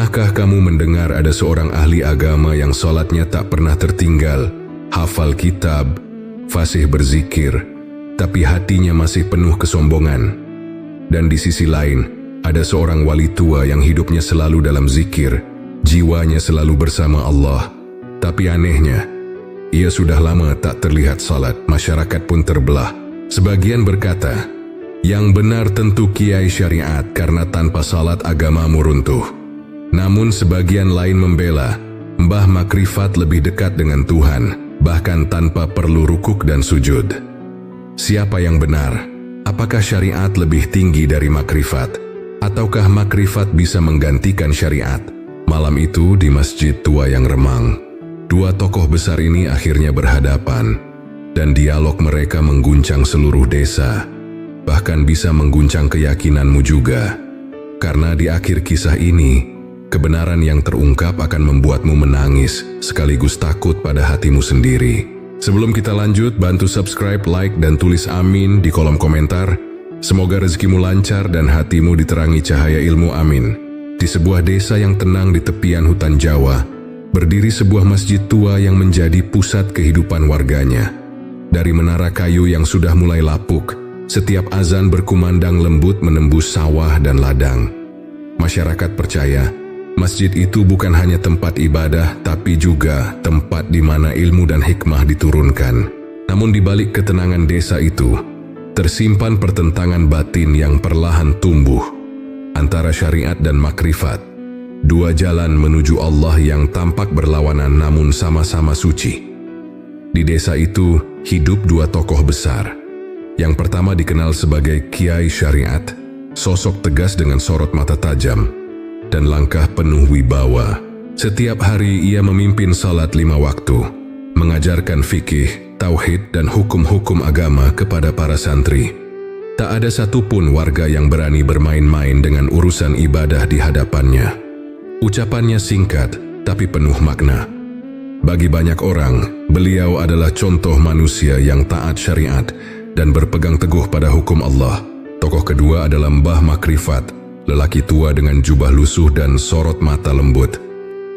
Pernahkah kamu mendengar ada seorang ahli agama yang sholatnya tak pernah tertinggal, hafal kitab, fasih berzikir, tapi hatinya masih penuh kesombongan? Dan di sisi lain, ada seorang wali tua yang hidupnya selalu dalam zikir, jiwanya selalu bersama Allah. Tapi anehnya, ia sudah lama tak terlihat salat. Masyarakat pun terbelah. Sebagian berkata, yang benar tentu kiai syariat karena tanpa salat agamamu runtuh. Namun sebagian lain membela, Mbah Makrifat lebih dekat dengan Tuhan, bahkan tanpa perlu rukuk dan sujud. Siapa yang benar? Apakah syariat lebih tinggi dari makrifat? Ataukah makrifat bisa menggantikan syariat? Malam itu di masjid tua yang remang, dua tokoh besar ini akhirnya berhadapan, dan dialog mereka mengguncang seluruh desa, bahkan bisa mengguncang keyakinanmu juga. Karena di akhir kisah ini, kebenaran yang terungkap akan membuatmu menangis, sekaligus takut pada hatimu sendiri. Sebelum kita lanjut, bantu subscribe, like, dan tulis amin di kolom komentar. Semoga rezekimu lancar dan hatimu diterangi cahaya ilmu, amin. Di sebuah desa yang tenang di tepian hutan Jawa, berdiri sebuah masjid tua yang menjadi pusat kehidupan warganya. Dari menara kayu yang sudah mulai lapuk, setiap azan berkumandang lembut menembus sawah dan ladang. Masyarakat percaya, masjid itu bukan hanya tempat ibadah, tapi juga tempat di mana ilmu dan hikmah diturunkan. Namun di balik ketenangan desa itu, tersimpan pertentangan batin yang perlahan tumbuh antara syariat dan makrifat. Dua jalan menuju Allah yang tampak berlawanan namun sama-sama suci. Di desa itu hidup dua tokoh besar. Yang pertama dikenal sebagai Kiai Syariat, sosok tegas dengan sorot mata tajam dan langkah penuh wibawa. Setiap hari ia memimpin salat 5 waktu, mengajarkan fikih, tauhid, dan hukum-hukum agama kepada para santri. Tak ada satupun warga yang berani bermain-main dengan urusan ibadah di hadapannya. Ucapannya singkat, tapi penuh makna. Bagi banyak orang, beliau adalah contoh manusia yang taat syariat dan berpegang teguh pada hukum Allah. Tokoh kedua adalah Mbah Makrifat, lelaki tua dengan jubah lusuh dan sorot mata lembut.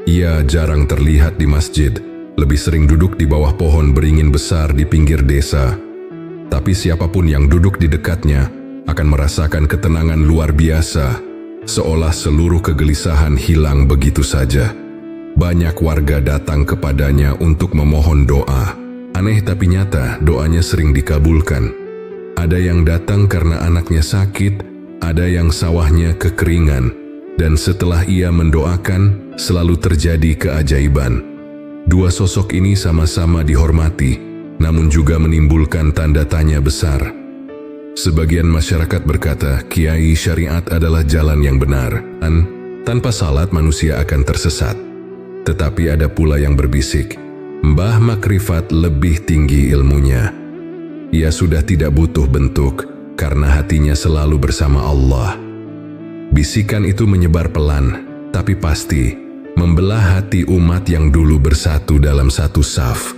Ia jarang terlihat di masjid, lebih sering duduk di bawah pohon beringin besar di pinggir desa. Tapi siapapun yang duduk di dekatnya akan merasakan ketenangan luar biasa, seolah seluruh kegelisahan hilang begitu saja. Banyak warga datang kepadanya untuk memohon doa. Aneh tapi nyata, doanya sering dikabulkan. Ada yang datang karena anaknya sakit, ada yang sawahnya kekeringan, dan setelah ia mendoakan, selalu terjadi keajaiban. Dua sosok ini sama-sama dihormati, namun juga menimbulkan tanda tanya besar. Sebagian masyarakat berkata, Kiai Syariat adalah jalan yang benar, dan tanpa salat manusia akan tersesat. Tetapi ada pula yang berbisik, Mbah Makrifat lebih tinggi ilmunya. Ia sudah tidak butuh bentuk, karena hatinya selalu bersama Allah. Bisikan itu menyebar pelan, tapi pasti, membelah hati umat yang dulu bersatu dalam satu saf.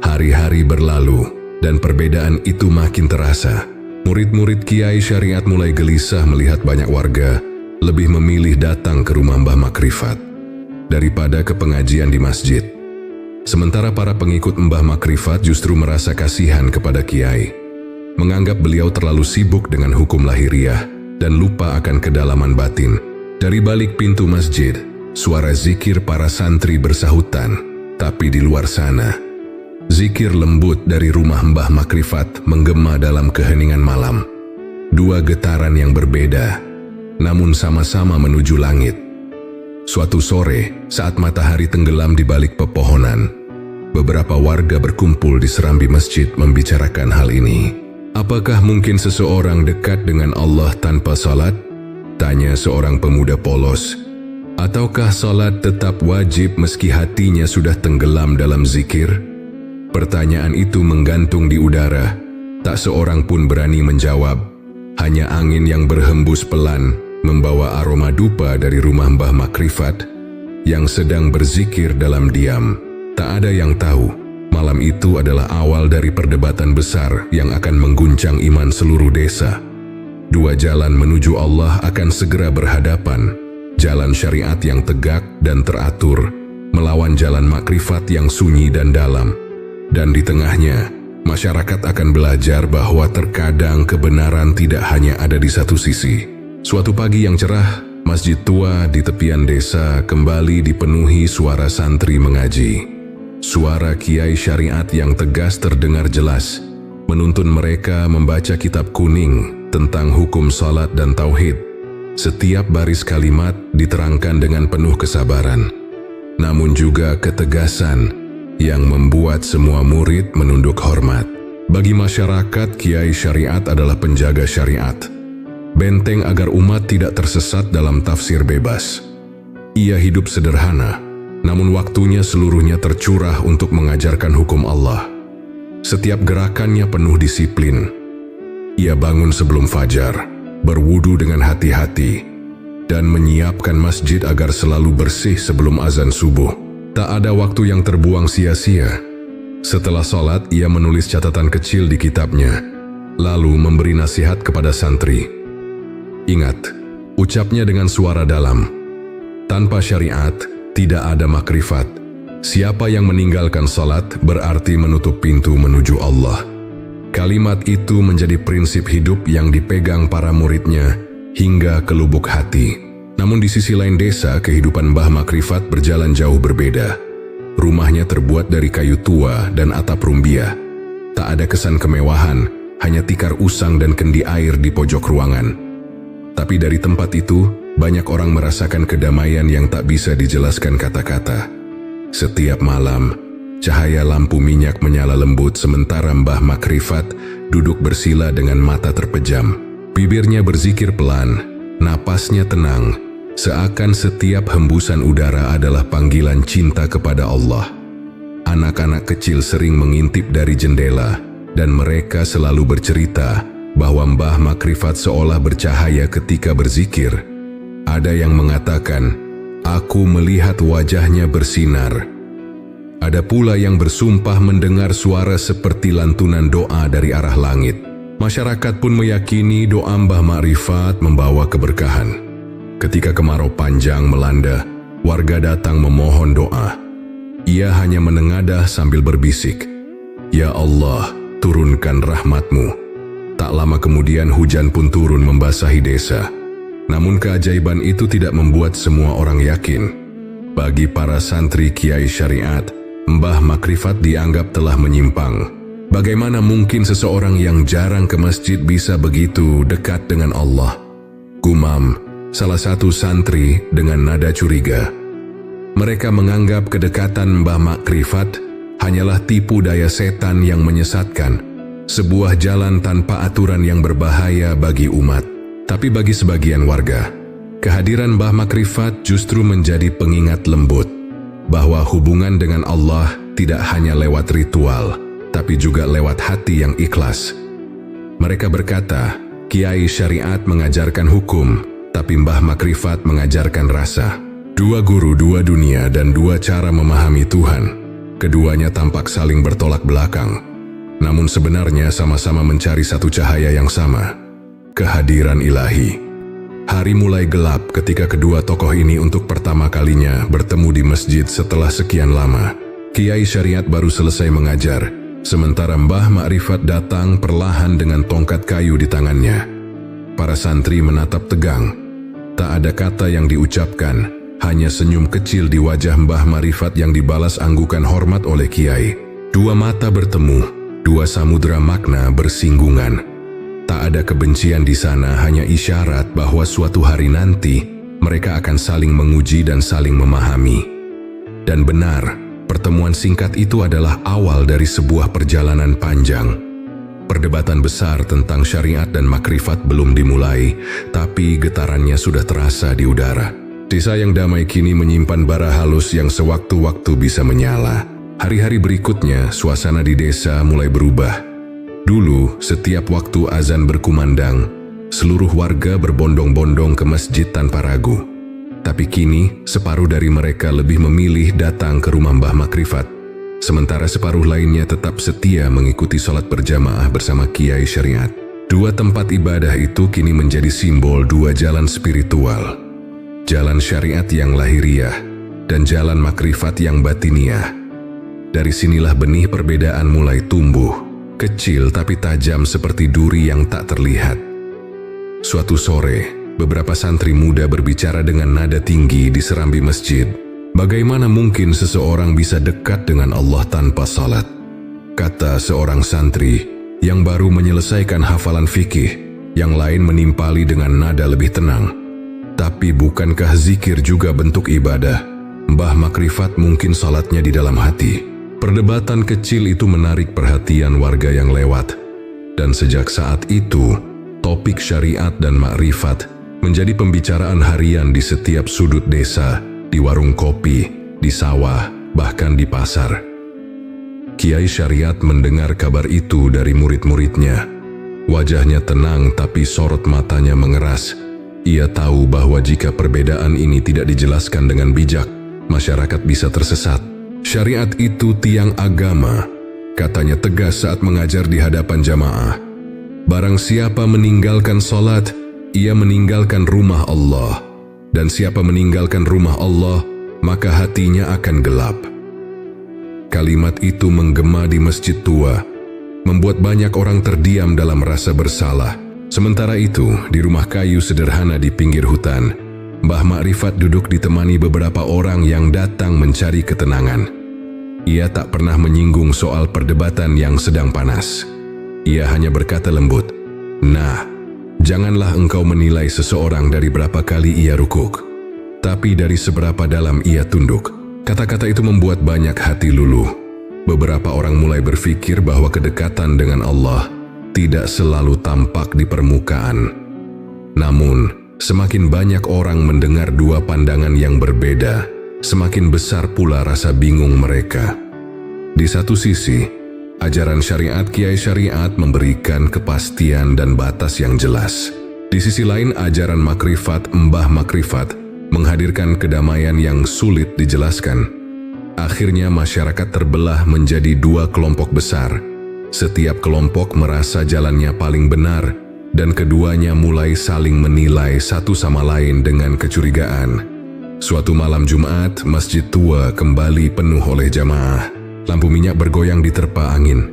Hari-hari berlalu, dan perbedaan itu makin terasa. Murid-murid Kiai Syariat mulai gelisah melihat banyak warga lebih memilih datang ke rumah Mbah Makrifat daripada ke pengajian di masjid. Sementara para pengikut Mbah Makrifat justru merasa kasihan kepada Kiai, menganggap beliau terlalu sibuk dengan hukum lahiriah dan lupa akan kedalaman batin. Dari balik pintu masjid, suara zikir para santri bersahutan, tapi di luar sana, zikir lembut dari rumah Mbah Makrifat menggema dalam keheningan malam. Dua getaran yang berbeda, namun sama-sama menuju langit. Suatu sore, saat matahari tenggelam di balik pepohonan, beberapa warga berkumpul di serambi masjid membicarakan hal ini. Apakah mungkin seseorang dekat dengan Allah tanpa salat? Tanya seorang pemuda polos. Ataukah salat tetap wajib meski hatinya sudah tenggelam dalam zikir? Pertanyaan itu menggantung di udara. Tak seorang pun berani menjawab. Hanya angin yang berhembus pelan membawa aroma dupa dari rumah Mbah Makrifat yang sedang berzikir dalam diam. Tak ada yang tahu, malam itu adalah awal dari perdebatan besar yang akan mengguncang iman seluruh desa. Dua jalan menuju Allah akan segera berhadapan, jalan syariat yang tegak dan teratur, melawan jalan makrifat yang sunyi dan dalam. Dan di tengahnya, masyarakat akan belajar bahwa terkadang kebenaran tidak hanya ada di satu sisi. Suatu pagi yang cerah, masjid tua di tepian desa kembali dipenuhi suara santri mengaji. Suara kiai syariat yang tegas terdengar jelas, menuntun mereka membaca kitab kuning tentang hukum salat dan tauhid. Setiap baris kalimat diterangkan dengan penuh kesabaran, namun juga ketegasan yang membuat semua murid menunduk hormat. Bagi masyarakat, kiai syariat adalah penjaga syariat, benteng agar umat tidak tersesat dalam tafsir bebas. Ia hidup sederhana, namun waktunya seluruhnya tercurah untuk mengajarkan hukum Allah. Setiap gerakannya penuh disiplin. Ia bangun sebelum fajar, berwudu dengan hati-hati, dan menyiapkan masjid agar selalu bersih sebelum azan subuh. Tak ada waktu yang terbuang sia-sia. Setelah sholat, ia menulis catatan kecil di kitabnya, lalu memberi nasihat kepada santri. Ingat, ucapnya dengan suara dalam, tanpa syariat, tidak ada makrifat. Siapa yang meninggalkan salat berarti menutup pintu menuju Allah. Kalimat itu menjadi prinsip hidup yang dipegang para muridnya hingga ke lubuk hati. Namun di sisi lain desa, kehidupan Mbah Makrifat berjalan jauh berbeda. Rumahnya terbuat dari kayu tua dan atap rumbia. Tak ada kesan kemewahan, hanya tikar usang dan kendi air di pojok ruangan. Tapi dari tempat itu, banyak orang merasakan kedamaian yang tak bisa dijelaskan kata-kata. Setiap malam, cahaya lampu minyak menyala lembut sementara Mbah Makrifat duduk bersila dengan mata terpejam. Bibirnya berzikir pelan, napasnya tenang, seakan setiap hembusan udara adalah panggilan cinta kepada Allah. Anak-anak kecil sering mengintip dari jendela, dan mereka selalu bercerita bahwa Mbah Makrifat seolah bercahaya ketika berzikir. Ada yang mengatakan, "Aku melihat wajahnya bersinar." Ada pula yang bersumpah mendengar suara seperti lantunan doa dari arah langit. Masyarakat pun meyakini doa Mbah Makrifat membawa keberkahan. Ketika kemarau panjang melanda, warga datang memohon doa. Ia hanya menengadah sambil berbisik, "Ya Allah, turunkan rahmat-Mu." Tak lama kemudian hujan pun turun membasahi desa. Namun keajaiban itu tidak membuat semua orang yakin. Bagi para santri kiai syariat, Mbah Makrifat dianggap telah menyimpang. Bagaimana mungkin seseorang yang jarang ke masjid bisa begitu dekat dengan Allah? Gumam salah satu santri dengan nada curiga. Mereka menganggap kedekatan Mbah Makrifat hanyalah tipu daya setan yang menyesatkan, sebuah jalan tanpa aturan yang berbahaya bagi umat. Tapi bagi sebagian warga, kehadiran Mbah Makrifat justru menjadi pengingat lembut bahwa hubungan dengan Allah tidak hanya lewat ritual, tapi juga lewat hati yang ikhlas. Mereka berkata, kiai syariat mengajarkan hukum, tapi Mbah Makrifat mengajarkan rasa. Dua guru, dua dunia, dan dua cara memahami Tuhan. Keduanya tampak saling bertolak belakang, namun sebenarnya sama-sama mencari satu cahaya yang sama, kehadiran ilahi. Hari mulai gelap ketika kedua tokoh ini untuk pertama kalinya bertemu di masjid setelah sekian lama. Kiai syariat baru selesai mengajar, sementara Mbah Makrifat datang perlahan dengan tongkat kayu di tangannya. Para santri menatap tegang. Tak ada kata yang diucapkan, hanya senyum kecil di wajah Mbah Makrifat yang dibalas anggukan hormat oleh kiai. Dua mata bertemu, dua samudera makna bersinggungan. Tak ada kebencian di sana, hanya isyarat bahwa suatu hari nanti mereka akan saling menguji dan saling memahami. Dan benar, pertemuan singkat itu adalah awal dari sebuah perjalanan panjang. Perdebatan besar tentang syariat dan makrifat belum dimulai, tapi getarannya sudah terasa di udara. Desa yang damai kini menyimpan bara halus yang sewaktu-waktu bisa menyala. Hari-hari berikutnya, suasana di desa mulai berubah. Dulu, setiap waktu azan berkumandang, seluruh warga berbondong-bondong ke masjid tanpa ragu. Tapi kini, separuh dari mereka lebih memilih datang ke rumah Mbah Makrifat, sementara separuh lainnya tetap setia mengikuti sholat berjamaah bersama kiai syariat. Dua tempat ibadah itu kini menjadi simbol dua jalan spiritual. jalan syariat yang lahiriah, dan jalan makrifat yang batiniah. Dari sinilah benih perbedaan mulai tumbuh, kecil tapi tajam seperti duri yang tak terlihat. Suatu sore, beberapa santri muda berbicara dengan nada tinggi di serambi masjid. Bagaimana mungkin seseorang bisa dekat dengan Allah tanpa salat? Kata seorang santri yang baru menyelesaikan hafalan fikih, yang lain menimpali dengan nada lebih tenang. Tapi bukankah zikir juga bentuk ibadah? Mbah Makrifat mungkin salatnya di dalam hati. Perdebatan kecil itu menarik perhatian warga yang lewat. Dan sejak saat itu, topik syariat dan makrifat menjadi pembicaraan harian di setiap sudut desa, di warung kopi, di sawah, bahkan di pasar. Kiai Syariat mendengar kabar itu dari murid-muridnya. Wajahnya tenang tapi sorot matanya mengeras. Ia tahu bahwa jika perbedaan ini tidak dijelaskan dengan bijak, masyarakat bisa tersesat. Syariat itu tiang agama, katanya tegas saat mengajar di hadapan jamaah. Barang siapa meninggalkan salat, ia meninggalkan rumah Allah. Dan siapa meninggalkan rumah Allah, maka hatinya akan gelap. Kalimat itu menggema di masjid tua, membuat banyak orang terdiam dalam rasa bersalah. Sementara itu, di rumah kayu sederhana di pinggir hutan, Mbah Makrifat duduk ditemani beberapa orang yang datang mencari ketenangan. Ia tak pernah menyinggung soal perdebatan yang sedang panas. Ia hanya berkata lembut, "Nah, janganlah engkau menilai seseorang dari berapa kali ia rukuk, tapi dari seberapa dalam ia tunduk." Kata-kata itu membuat banyak hati luluh. Beberapa orang mulai berpikir bahwa kedekatan dengan Allah tidak selalu tampak di permukaan. Namun, semakin banyak orang mendengar dua pandangan yang berbeda, semakin besar pula rasa bingung mereka. Di satu sisi, ajaran syariat Kiai Syariat memberikan kepastian dan batas yang jelas. Di sisi lain, ajaran makrifat Mbah Makrifat menghadirkan kedamaian yang sulit dijelaskan. Akhirnya masyarakat terbelah menjadi dua kelompok besar. Setiap kelompok merasa jalannya paling benar, dan keduanya mulai saling menilai satu sama lain dengan kecurigaan. Suatu malam Jumat, masjid tua kembali penuh oleh jamaah. Lampu minyak bergoyang diterpa angin,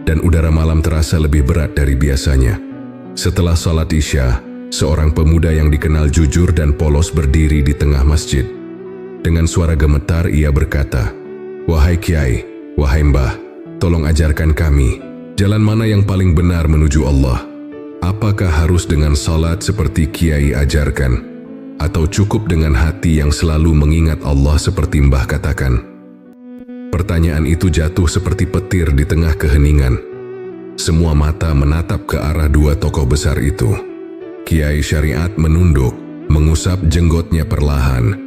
dan udara malam terasa lebih berat dari biasanya. Setelah salat Isya, seorang pemuda yang dikenal jujur dan polos berdiri di tengah masjid. Dengan suara gemetar ia berkata, "Wahai Kiai, wahai Mbah, tolong ajarkan kami, jalan mana yang paling benar menuju Allah? Apakah harus dengan salat seperti Kiai ajarkan? Atau cukup dengan hati yang selalu mengingat Allah seperti Mbah katakan?" Pertanyaan itu jatuh seperti petir di tengah keheningan. Semua mata menatap ke arah dua tokoh besar itu. Kiai Syariat menunduk, mengusap jenggotnya perlahan.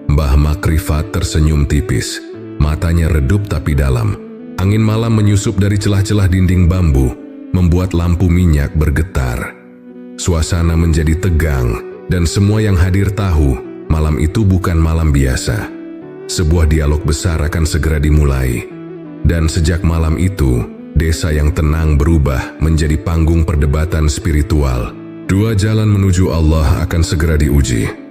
Mbah Makrifat tersenyum tipis, matanya redup tapi dalam. Angin malam menyusup dari celah-celah dinding bambu, membuat lampu minyak bergetar. Suasana menjadi tegang, dan semua yang hadir tahu malam itu bukan malam biasa. Sebuah dialog besar akan segera dimulai. Dan sejak malam itu, desa yang tenang berubah menjadi panggung perdebatan spiritual. Dua jalan menuju Allah akan segera diuji.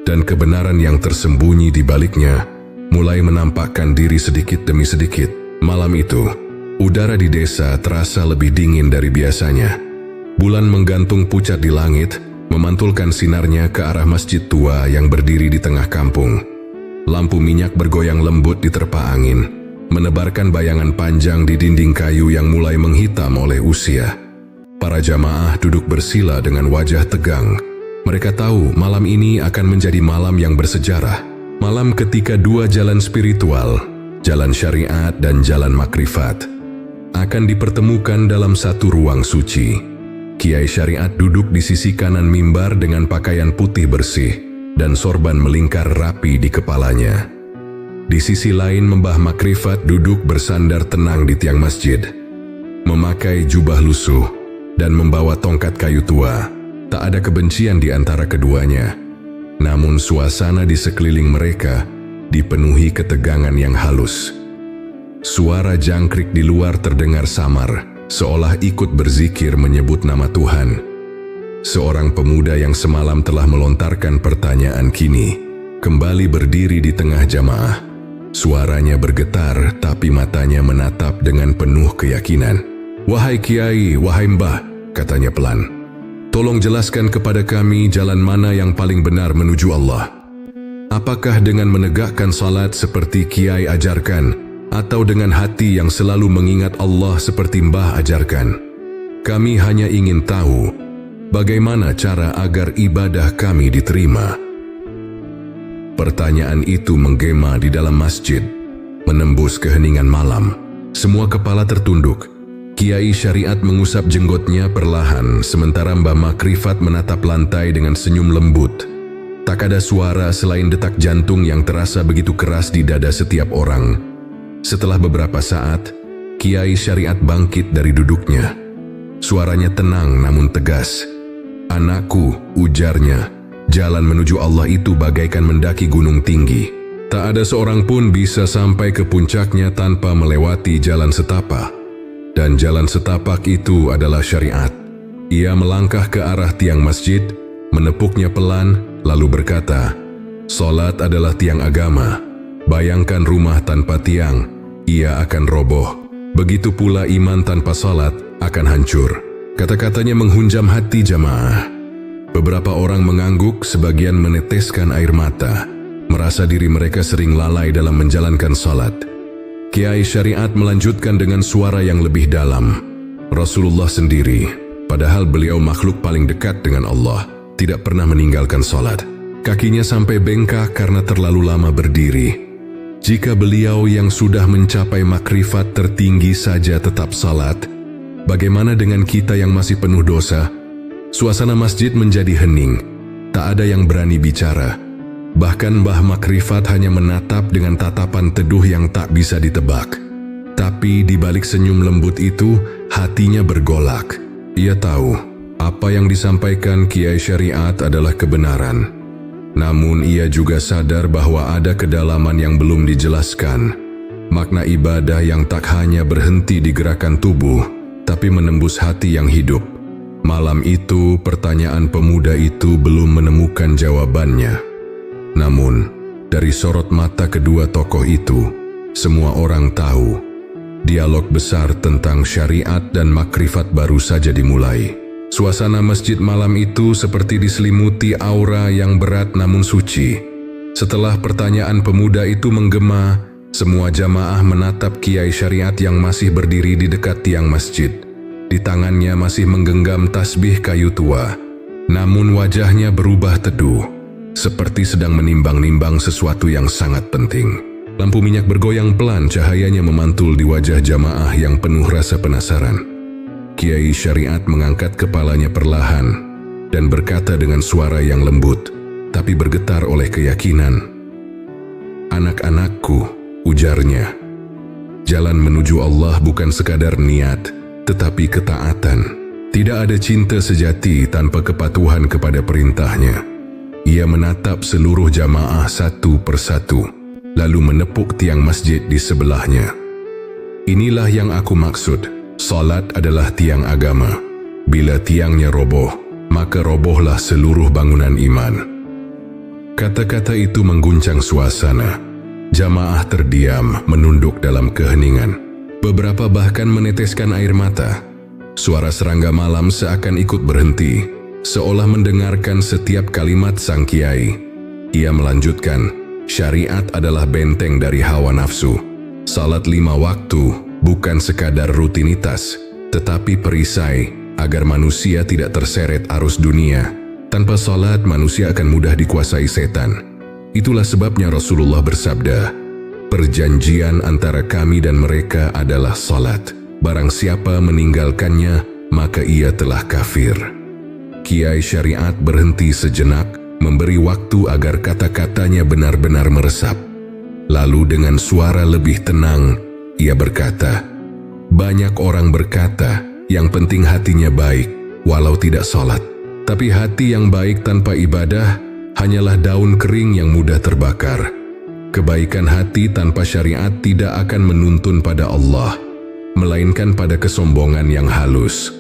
Dan kebenaran yang tersembunyi di baliknya mulai menampakkan diri sedikit demi sedikit. Malam itu, udara di desa terasa lebih dingin dari biasanya. Bulan menggantung pucat di langit, memantulkan sinarnya ke arah masjid tua yang berdiri di tengah kampung. Lampu minyak bergoyang lembut diterpa angin, menebarkan bayangan panjang di dinding kayu yang mulai menghitam oleh usia. Para jamaah duduk bersila dengan wajah tegang. Mereka tahu malam ini akan menjadi malam yang bersejarah. Malam ketika dua jalan spiritual, jalan syariat dan jalan makrifat, akan dipertemukan dalam satu ruang suci. Kiai Syariat duduk di sisi kanan mimbar dengan pakaian putih bersih, dan sorban melingkar rapi di kepalanya. Di sisi lain, Mbah Makrifat duduk bersandar tenang di tiang masjid, memakai jubah lusuh dan membawa tongkat kayu tua. Tak ada kebencian di antara keduanya. Namun suasana di sekeliling mereka dipenuhi ketegangan yang halus. Suara jangkrik di luar terdengar samar, seolah ikut berzikir menyebut nama Tuhan. Seorang pemuda yang semalam telah melontarkan pertanyaan kini kembali berdiri di tengah jamaah. Suaranya bergetar tapi matanya menatap dengan penuh keyakinan. "Wahai Kiai, wahai Mbah," katanya pelan. "Tolong jelaskan kepada kami jalan mana yang paling benar menuju Allah. Apakah dengan menegakkan salat seperti Kiai ajarkan, atau dengan hati yang selalu mengingat Allah seperti Mbah ajarkan? Kami hanya ingin tahu bagaimana cara agar ibadah kami diterima." Pertanyaan itu menggema di dalam masjid, menembus keheningan malam. Semua kepala tertunduk. Kiai Syariat mengusap jenggotnya perlahan, sementara Mbah Makrifat menatap lantai dengan senyum lembut. Tak ada suara selain detak jantung yang terasa begitu keras di dada setiap orang. Setelah beberapa saat, Kiai Syariat bangkit dari duduknya. Suaranya tenang namun tegas. "Anakku," ujarnya, "jalan menuju Allah itu bagaikan mendaki gunung tinggi. Tak ada seorang pun bisa sampai ke puncaknya tanpa melewati jalan setapak. Dan jalan setapak itu adalah syariat." Ia melangkah ke arah tiang masjid, menepuknya pelan, lalu berkata, "Salat adalah tiang agama. Bayangkan rumah tanpa tiang, ia akan roboh. Begitu pula iman tanpa salat akan hancur." Kata-katanya menghunjam hati jamaah. Beberapa orang mengangguk, sebagian meneteskan air mata, merasa diri mereka sering lalai dalam menjalankan salat. Kiai Syariat melanjutkan dengan suara yang lebih dalam. "Rasulullah sendiri, padahal beliau makhluk paling dekat dengan Allah, tidak pernah meninggalkan salat. Kakinya sampai bengkak karena terlalu lama berdiri. Jika beliau yang sudah mencapai makrifat tertinggi saja tetap salat, bagaimana dengan kita yang masih penuh dosa?" Suasana masjid menjadi hening. Tak ada yang berani bicara. Bahkan Mbah Makrifat hanya menatap dengan tatapan teduh yang tak bisa ditebak. Tapi di balik senyum lembut itu, hatinya bergolak. Ia tahu apa yang disampaikan Kiai Syariat adalah kebenaran. Namun ia juga sadar bahwa ada kedalaman yang belum dijelaskan. Makna ibadah yang tak hanya berhenti di gerakan tubuh, tapi menembus hati yang hidup. Malam itu, pertanyaan pemuda itu belum menemukan jawabannya. Namun, dari sorot mata kedua tokoh itu, semua orang tahu, dialog besar tentang syariat dan makrifat baru saja dimulai. Suasana masjid malam itu seperti diselimuti aura yang berat namun suci. Setelah pertanyaan pemuda itu menggema, semua jamaah menatap Kiai Syariat yang masih berdiri di dekat tiang masjid. Di tangannya masih menggenggam tasbih kayu tua, namun wajahnya berubah teduh, seperti sedang menimbang-nimbang sesuatu yang sangat penting. Lampu minyak bergoyang pelan, cahayanya memantul di wajah jamaah yang penuh rasa penasaran. Kiai Syariat mengangkat kepalanya perlahan dan berkata dengan suara yang lembut, tapi bergetar oleh keyakinan. "Anak-anakku," ujarnya, "jalan menuju Allah bukan sekadar niat, tetapi ketaatan. Tidak ada cinta sejati tanpa kepatuhan kepada perintahnya." Ia menatap seluruh jamaah satu persatu, lalu menepuk tiang masjid di sebelahnya. "Inilah yang aku maksud. Salat adalah tiang agama. Bila tiangnya roboh, maka robohlah seluruh bangunan iman." Kata-kata itu mengguncang suasana. Jamaah terdiam, menunduk dalam keheningan. Beberapa bahkan meneteskan air mata. Suara serangga malam seakan ikut berhenti, seolah mendengarkan setiap kalimat sang kiai. Ia melanjutkan, "Syariat adalah benteng dari hawa nafsu. Salat 5 waktu bukan sekadar rutinitas, tetapi perisai agar manusia tidak terseret arus dunia. Tanpa salat, manusia akan mudah dikuasai setan. Itulah sebabnya Rasulullah bersabda, 'Perjanjian antara kami dan mereka adalah salat. Barang siapa meninggalkannya, maka ia telah kafir.'" Kiai Syariat berhenti sejenak, memberi waktu agar kata-katanya benar-benar meresap. Lalu dengan suara lebih tenang, ia berkata, "Banyak orang berkata, yang penting hatinya baik, walau tidak salat. Tapi hati yang baik tanpa ibadah, hanyalah daun kering yang mudah terbakar. Kebaikan hati tanpa syariat tidak akan menuntun pada Allah, melainkan pada kesombongan yang halus."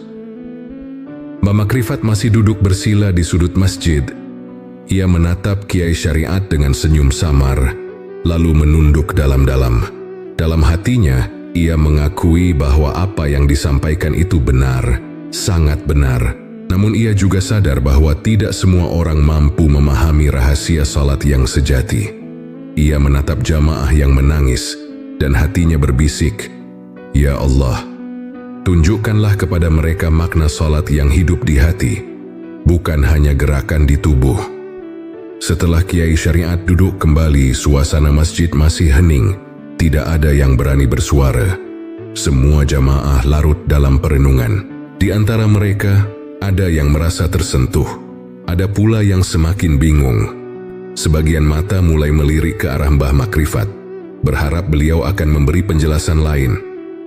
Mbah Makrifat masih duduk bersila di sudut masjid. Ia menatap Kiai Syariat dengan senyum samar, lalu menunduk dalam-dalam. Dalam hatinya, ia mengakui bahwa apa yang disampaikan itu benar, sangat benar. Namun ia juga sadar bahwa tidak semua orang mampu memahami rahasia salat yang sejati. Ia menatap jamaah yang menangis, dan hatinya berbisik, "Ya Allah, tunjukkanlah kepada mereka makna salat yang hidup di hati, bukan hanya gerakan di tubuh." Setelah Kiai Syariat duduk kembali, suasana masjid masih hening. Tidak ada yang berani bersuara. Semua jamaah larut dalam perenungan. Di antara mereka, ada yang merasa tersentuh. Ada pula yang semakin bingung. Sebagian mata mulai melirik ke arah Mbah Makrifat, berharap beliau akan memberi penjelasan lain.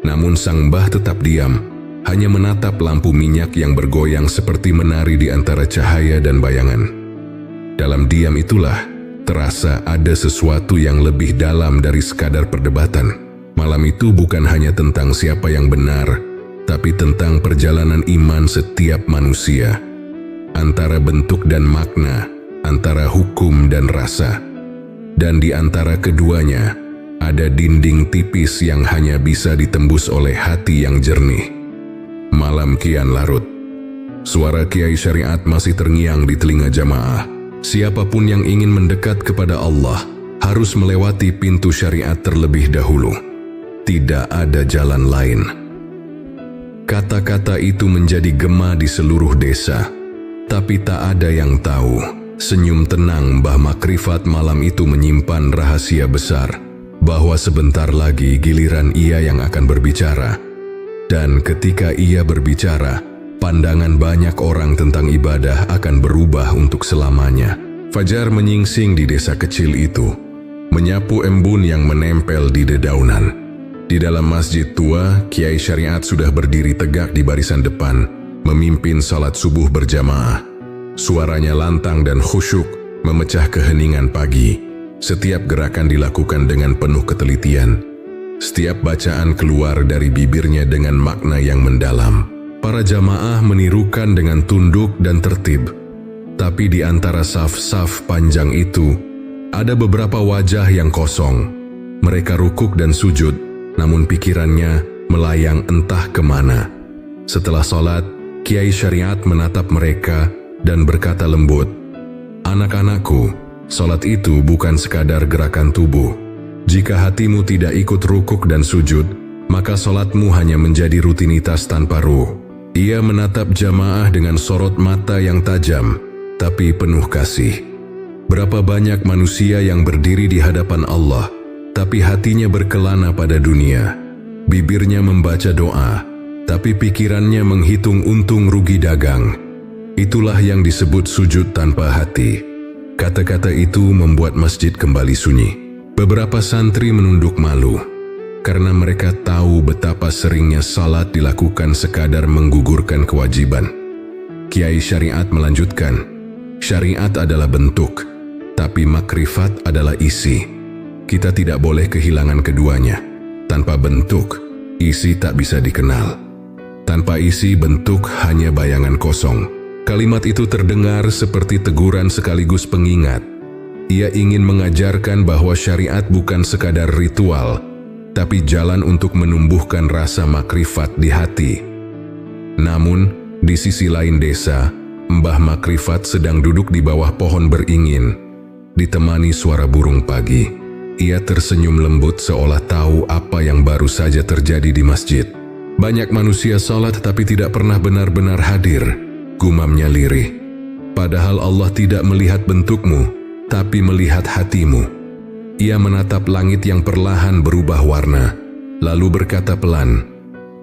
Namun sang mbah tetap diam, hanya menatap lampu minyak yang bergoyang seperti menari di antara cahaya dan bayangan. Dalam diam itulah, terasa ada sesuatu yang lebih dalam dari sekadar perdebatan. Malam itu bukan hanya tentang siapa yang benar, tapi tentang perjalanan iman setiap manusia. Antara bentuk dan makna, antara hukum dan rasa. Dan di antara keduanya, ada dinding tipis yang hanya bisa ditembus oleh hati yang jernih. Malam kian larut. Suara Kiai Syariat masih terngiang di telinga jamaah. Siapapun yang ingin mendekat kepada Allah harus melewati pintu syariat terlebih dahulu. Tidak ada jalan lain. Kata-kata itu menjadi gema di seluruh desa. Tapi tak ada yang tahu, senyum tenang Mbah Makrifat malam itu menyimpan rahasia besar, bahwa sebentar lagi giliran ia yang akan berbicara. Dan ketika ia berbicara, pandangan banyak orang tentang ibadah akan berubah untuk selamanya. Fajar menyingsing di desa kecil itu, menyapu embun yang menempel di dedaunan. Di dalam masjid tua, Kiai Syariat sudah berdiri tegak di barisan depan, memimpin salat subuh berjamaah. Suaranya lantang dan khusyuk, memecah keheningan pagi. Setiap gerakan dilakukan dengan penuh ketelitian. Setiap bacaan keluar dari bibirnya dengan makna yang mendalam. Para jamaah menirukan dengan tunduk dan tertib. Tapi di antara saf-saf panjang itu, ada beberapa wajah yang kosong. Mereka rukuk dan sujud, namun pikirannya melayang entah kemana. Setelah sholat, Kiai Syariat menatap mereka dan berkata lembut, "Anak-anakku, sholat itu bukan sekadar gerakan tubuh. Jika hatimu tidak ikut rukuk dan sujud, maka sholatmu hanya menjadi rutinitas tanpa ruh." Ia menatap jamaah dengan sorot mata yang tajam, tapi penuh kasih. Berapa banyak manusia yang berdiri di hadapan Allah, tapi hatinya berkelana pada dunia. Bibirnya membaca doa, tapi pikirannya menghitung untung rugi dagang. Itulah yang disebut sujud tanpa hati. Kata-kata itu membuat masjid kembali sunyi. Beberapa santri menunduk malu, karena mereka tahu betapa seringnya salat dilakukan sekadar menggugurkan kewajiban. Kiai Syariat melanjutkan, syariat adalah bentuk, tapi makrifat adalah isi. Kita tidak boleh kehilangan keduanya. Tanpa bentuk, isi tak bisa dikenal. Tanpa isi, bentuk hanya bayangan kosong. Kalimat itu terdengar seperti teguran sekaligus pengingat. Ia ingin mengajarkan bahwa syariat bukan sekadar ritual, tapi jalan untuk menumbuhkan rasa makrifat di hati. Namun, di sisi lain desa, Mbah Makrifat sedang duduk di bawah pohon beringin, ditemani suara burung pagi. Ia tersenyum lembut seolah tahu apa yang baru saja terjadi di masjid. Banyak manusia salat tapi tidak pernah benar-benar hadir, gumamnya lirih. Padahal Allah tidak melihat bentukmu, tapi melihat hatimu. Ia menatap langit yang perlahan berubah warna, lalu berkata pelan,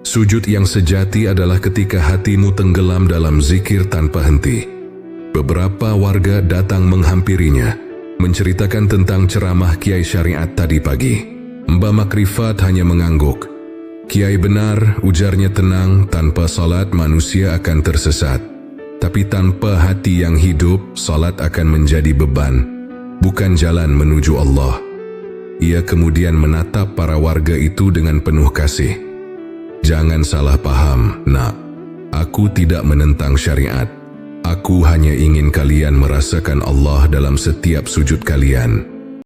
"Sujud yang sejati adalah ketika hatimu tenggelam dalam zikir tanpa henti." Beberapa warga datang menghampirinya, menceritakan tentang ceramah Kiai Syariat tadi pagi. Mbah Makrifat hanya mengangguk. "Kiai benar," ujarnya tenang, "tanpa salat manusia akan tersesat. Tapi tanpa hati yang hidup, salat akan menjadi beban, bukan jalan menuju Allah." Ia kemudian menatap para warga itu dengan penuh kasih. "Jangan salah paham, nak. Aku tidak menentang syariat. Aku hanya ingin kalian merasakan Allah dalam setiap sujud kalian.